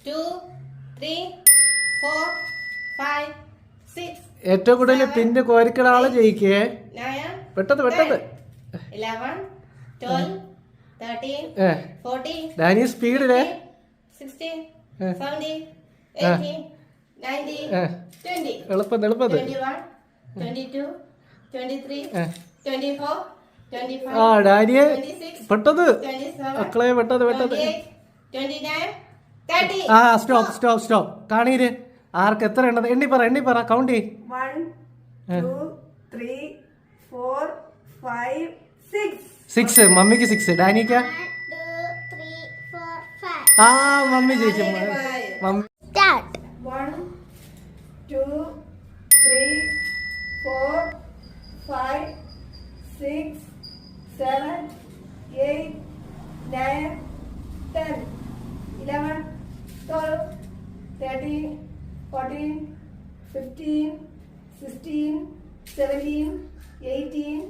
2, 3, 4, 5, 6. ഏറ്റവും കൂടുതൽ പിന്നെ കോരിക്കട ആള് ജയിക്കേ. 9, പെട്ടെന്ന് 11, 12, 13, 14. ഡാനി സ്പീഡിലെ 16, 17, 18, 19, 20. എളുപ്പം 21, 22, 23, 24, 25. ആ ഡാനിയെ 26, പെട്ടെന്ന് 27, മക്കളെ പെട്ടെന്ന് 28, 29, 30. ആ സ്റ്റോപ്പ് കാണീര്. ആർക്ക് എത്ര എണ്ണത് എണ്ണി പറ കൗണ്ട് ചെയ്. 1, 2, 3, 4, 5, 6. 6 മമ്മിക്ക് 6. ഡാനിക്ക 1, 2, 3, 4, 5. ആ മമ്മി ജയിച്ചു. Mummy Start. 1, 2, 3, 4, 5, 6, 7, 8, 9, 10, 11, 12, 13, 14, 15, 16, 17, 18,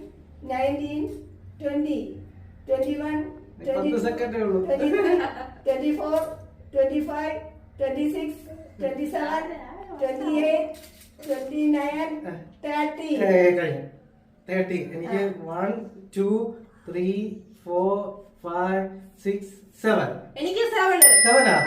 19, 20, 21, 10 സെക്കൻഡേ ഉള്ളൂ. 23, 24, 25, 26, 27, 28, 29, 30. 30. എനിക്ക് 1, 2, 3, 4, 5, 6, 7. എനിക്ക് 7. 7 ആ?